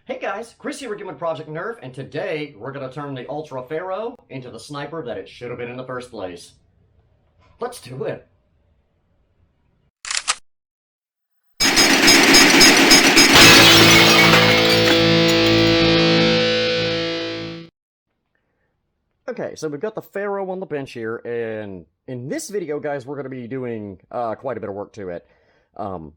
Hey guys, Chris here again with Project Nerf, and today we're going to turn the Ultra Pharaoh into the sniper that it should have been in the first place. Let's do it! Okay, so we've got the Pharaoh on the bench here, and in this video, guys, we're going to be doing quite a bit of work to it.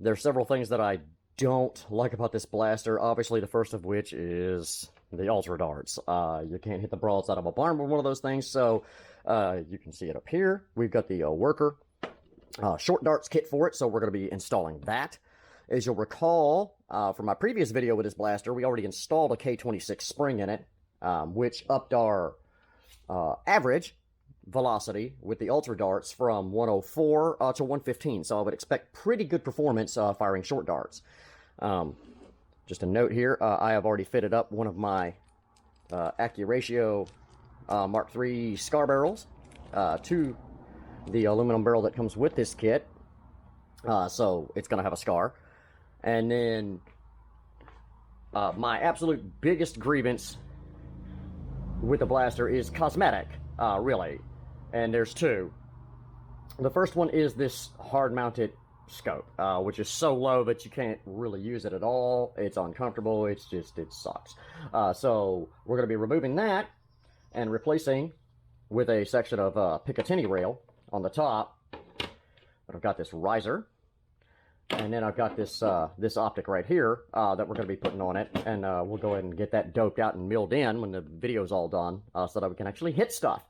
There's several things that I don't like about this blaster, obviously the first of which is the Ultra darts. You can't hit the broadside of a barn with one of those things, so you can see it up here. We've got the worker short darts kit for it, so we're going to be installing that. As you'll recall from my previous video with this blaster, we already installed a K26 spring in it, which upped our average velocity with the Ultra darts from 104 to 115, so I would expect pretty good performance firing short darts. Just a note here, I have already fitted up one of my AccuRatio Mark III scar barrels to the aluminum barrel that comes with this kit, so it's going to have a scar. And then my absolute biggest grievance with the blaster is cosmetic, really, and there's two. The first one is this hard-mounted scope, which is so low that you can't really use it at all. It's uncomfortable. It sucks. So we're going to be removing that and replacing with a section of Picatinny rail on the top. But I've got this riser, and then I've got this this optic right here that we're going to be putting on it, and we'll go ahead and get that doped out and milled in when the video's all done, so that we can actually hit stuff.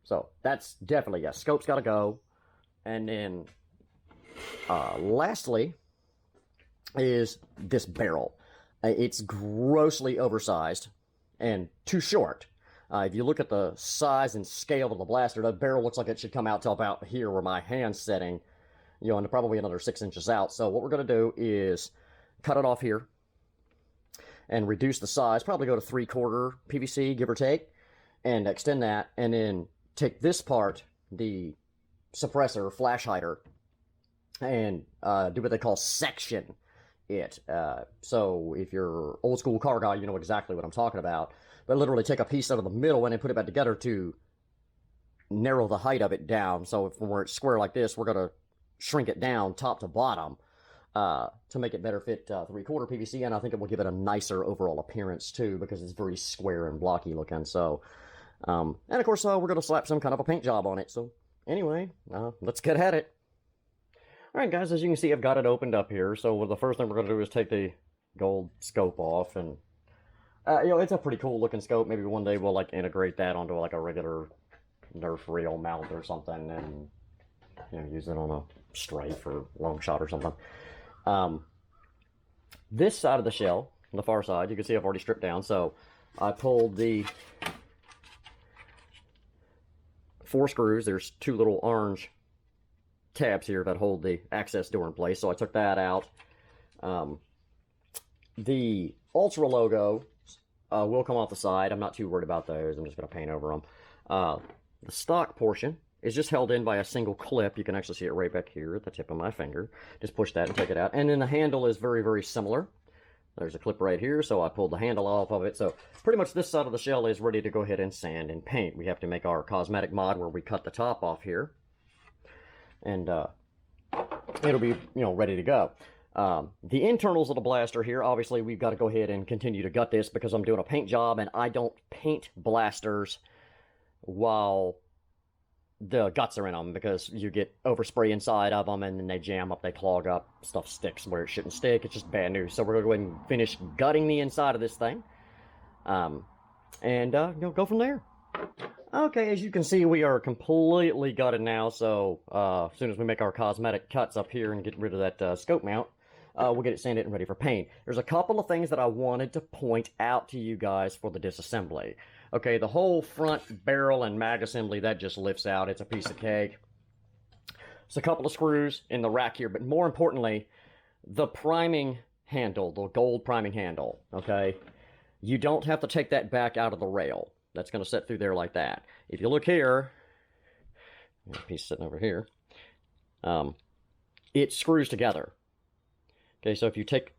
So that's definitely, yes, scope's got to go. And then lastly is this barrel. It's grossly oversized and too short. If you look at the size and scale of the blaster, the barrel looks like it should come out to about here where my hand's sitting, you know, and probably another 6 inches out. So what we're going to do is cut it off here and reduce the size, probably go to 3/4 PVC, give or take, and extend that, and then take this part, the suppressor, flash hider, and do what they call section it. So if you're old school car guy, you know exactly what I'm talking about. But literally take a piece out of the middle and then put it back together to narrow the height of it down. So if we're square like this, we're going to shrink it down top to bottom to make it better fit 3/4 PVC, and I think it will give it a nicer overall appearance too, because it's very square and blocky looking. So and of course we're going to slap some kind of a paint job on it. So anyway, let's get at it. Alright guys, as you can see, I've got it opened up here. So the first thing we're going to do is take the gold scope off, and you know, it's a pretty cool looking scope. Maybe one day we'll like integrate that onto like a regular Nerf reel mount or something, and you know, use it on a strafe or long shot or something. This side of the shell, on the far side, you can see I've already stripped down. So I pulled the 4 screws. There's 2 little orange tabs here that hold the access door in place, so I took that out. The Ultra logo will come off the side. I'm not too worried about those. I'm just going to paint over them. The stock portion is just held in by a single clip. You can actually see it right back here at the tip of my finger. Just push that and take it out. And then the handle is very, very similar. There's a clip right here, so I pulled the handle off of it. So pretty much this side of the shell is ready to go ahead and sand and paint. We have to make our cosmetic mod where we cut the top off here, and it'll be, you know, ready to go. The internals of the blaster here, obviously we've got to go ahead and continue to gut this because I'm doing a paint job, and I don't paint blasters while the guts are in them, because you get overspray inside of them and then they jam up, they clog up, stuff sticks where it shouldn't stick. It's just bad news. So we're going to go ahead and finish gutting the inside of this thing, and you know, go from there. Okay, as you can see, we are completely gutted now. So as soon as we make our cosmetic cuts up here and get rid of that scope mount, we'll get it sanded and ready for paint. There's a couple of things that I wanted to point out to you guys for the disassembly. Okay, the whole front barrel and mag assembly, that just lifts out. It's a piece of cake. There's a couple of screws in the rack here, but more importantly, the priming handle, the gold priming handle, okay? You don't have to take that back out of the rail. That's going to set through there like that. If you look here, a piece sitting over here, it screws together. Okay, so if you take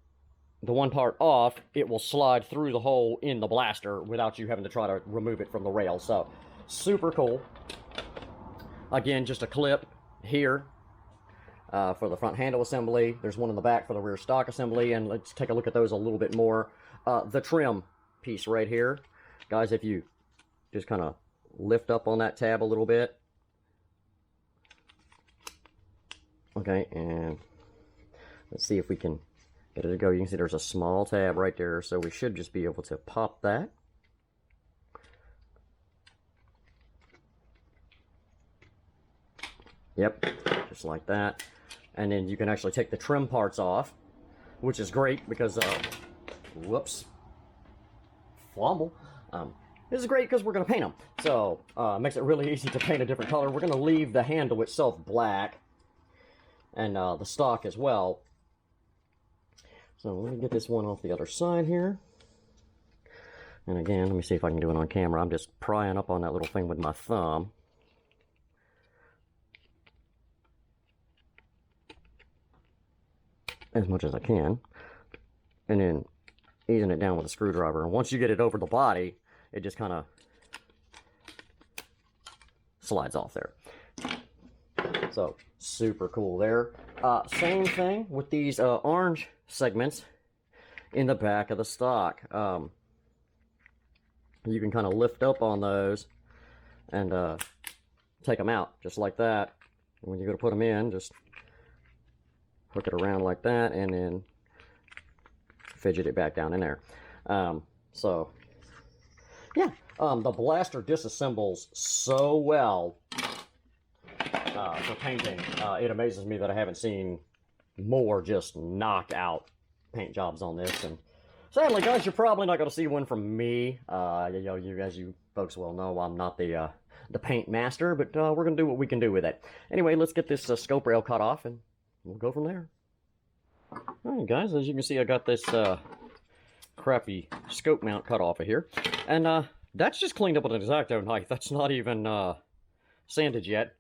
the one part off, it will slide through the hole in the blaster without you having to try to remove it from the rail. So, super cool. Again, just a clip here for the front handle assembly. There's one in the back for the rear stock assembly, and let's take a look at those a little bit more. The trim piece right here. Guys, if you just kind of lift up on that tab a little bit. Okay, and let's see if we can get it to go. You can see there's a small tab right there, so we should just be able to pop that. Yep, just like that. And then you can actually take the trim parts off, which is great because, whoops, fumble. This is great because we're going to paint them. So, it makes it really easy to paint a different color. We're going to leave the handle itself black, and the stock as well. So let me get this one off the other side here. And again, let me see if I can do it on camera. I'm just prying up on that little thing with my thumb. As much as I can. And then easing it down with a screwdriver. And once you get it over the body, it just kind of slides off there. So, super cool there. Same thing with these orange segments in the back of the stock. You can kind of lift up on those and take them out just like that. And when you go to put them in, just hook it around like that and then fidget it back down in there. So, yeah, the blaster disassembles so well for painting. It amazes me that I haven't seen more just knockout paint jobs on this. And sadly, guys, you're probably not going to see one from me. You know, as you folks well know, I'm not the paint master, but we're going to do what we can do with it. Anyway, let's get this scope rail cut off, and we'll go from there. Alright, guys, as you can see, I got this crappy scope mount cut off of here. And that's just cleaned up with an X-Acto knife. That's not even sanded yet.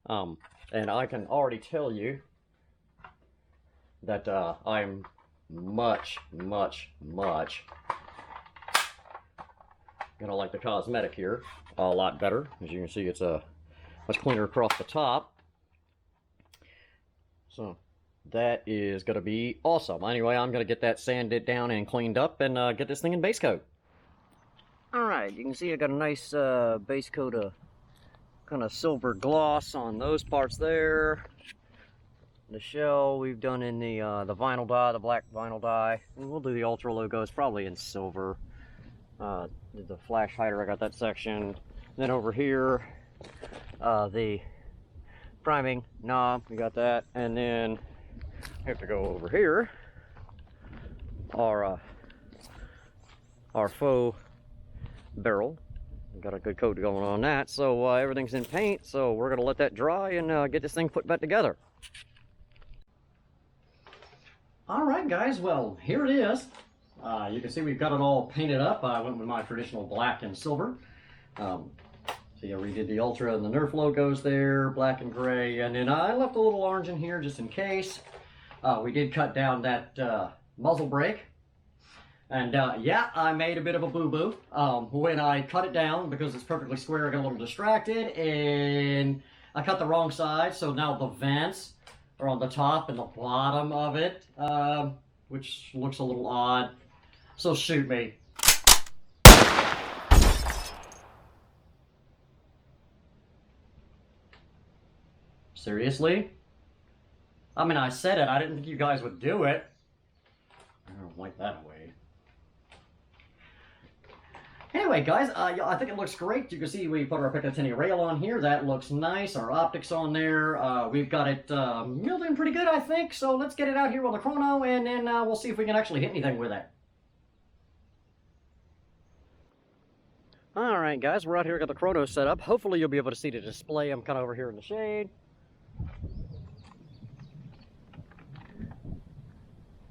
And I can already tell you that I'm much gonna like the cosmetic here a lot better. As you can see, it's much cleaner across the top. So that is gonna be awesome. Anyway, I'm gonna get that sanded down and cleaned up and get this thing in base coat. Alright, you can see I got a nice base coat of kind of silver gloss on those parts there. The shell we've done in the vinyl dye, the black vinyl dye. And we'll do the Ultra logo. It's probably in silver. Did the flash hider, I got that section. Then over here, the priming knob, we got that. And then I have to go over here. Our faux barrel. Got a good coat going on that, so everything's in paint, so we're gonna let that dry and get this thing put back together. Alright guys, well here it is. You can see we've got it all painted up. I went with my traditional black and silver. So yeah, redid the Ultra and the Nerf logos there, black and gray, and then I left a little orange in here just in case. We did cut down that muzzle brake. And yeah, I made a bit of a boo-boo when I cut it down because it's perfectly square. I got a little distracted and I cut the wrong side. So now the vents are on the top and the bottom of it, which looks a little odd. So shoot me. Seriously? I mean, I said it. I didn't think you guys would do it. I don't like that away. Anyway, guys, I think it looks great. You can see we put our Picatinny rail on here. That looks nice. Our optics on there. We've got it milled in pretty good, I think. So let's get it out here with the chrono, and then we'll see if we can actually hit anything with it. Alright, guys, we're out here, got the chrono set up. Hopefully you'll be able to see the display. I'm kind of over here in the shade.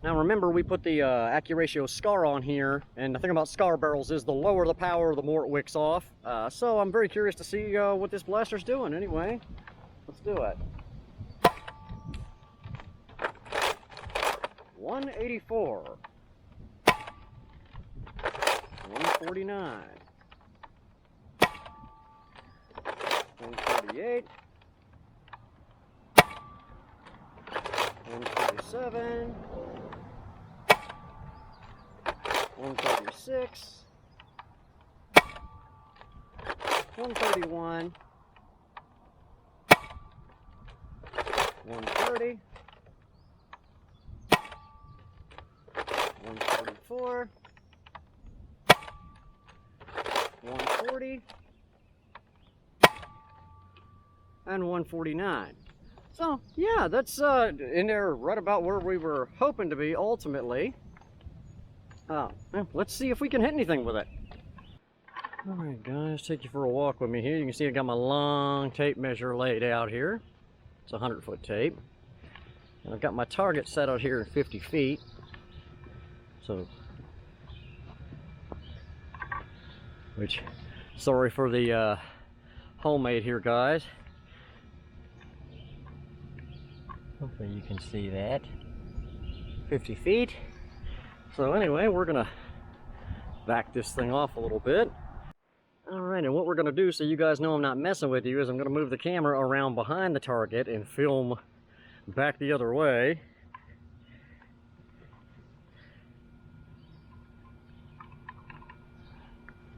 Now remember, we put the AccuRatio scar on here, and the thing about scar barrels is the lower the power, the more it wicks off. So I'm very curious to see what this blaster's doing. Anyway, let's do it. 184. 149. 148. 147. 136. 131. 130. 144. 140. And 149. So, yeah, that's in there right about where we were hoping to be ultimately. Well, let's see if we can hit anything with it. Alright guys, take you for a walk with me here. You can see I got my long tape measure laid out here. It's 100-foot tape. And I've got my target set out here at 50 feet. So, which, sorry for the homemade here guys. Hopefully you can see that. 50 feet. So anyway, we're gonna back this thing off a little bit. Alright, and what we're gonna do so you guys know I'm not messing with you is I'm gonna move the camera around behind the target and film back the other way.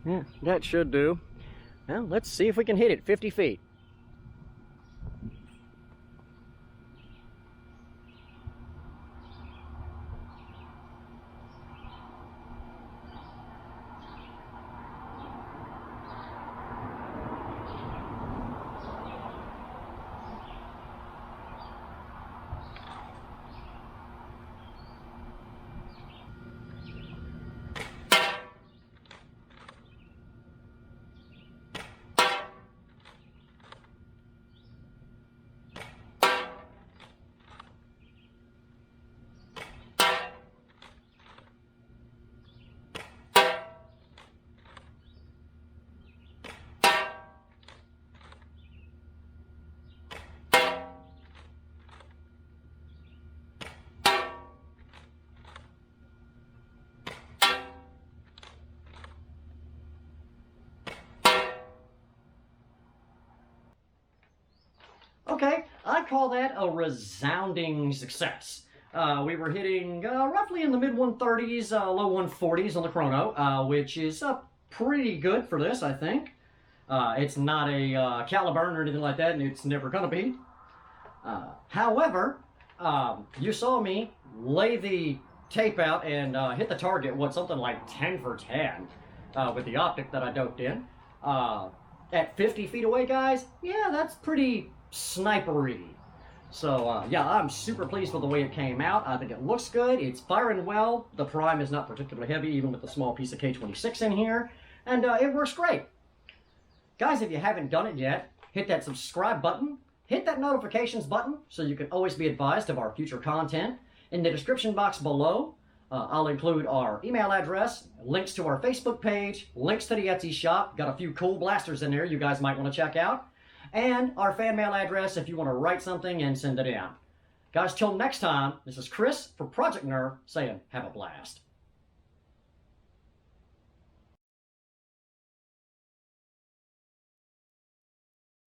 Yeah, that should do. Now, let's see if we can hit it 50 feet. Okay, I call that a resounding success. We were hitting roughly in the mid-130s, low 140s on the chrono, which is pretty good for this, I think. It's not a Caliburn or anything like that, and it's never going to be. However, you saw me lay the tape out and hit the target, something like 10 for 10 with the optic that I doped in. At 50 feet away, guys, yeah, that's pretty snipery. So, yeah, I'm super pleased with the way it came out. I think it looks good. It's firing well. The prime is not particularly heavy, even with the small piece of K26 in here. And it works great. Guys, if you haven't done it yet, hit that subscribe button. Hit that notifications button so you can always be advised of our future content. In the description box below, I'll include our email address, links to our Facebook page, links to the Etsy shop. Got a few cool blasters in there you guys might want to check out. And our fan mail address if you want to write something and send it in. Guys, till next time, this is Chris for Project Nerf saying have a blast.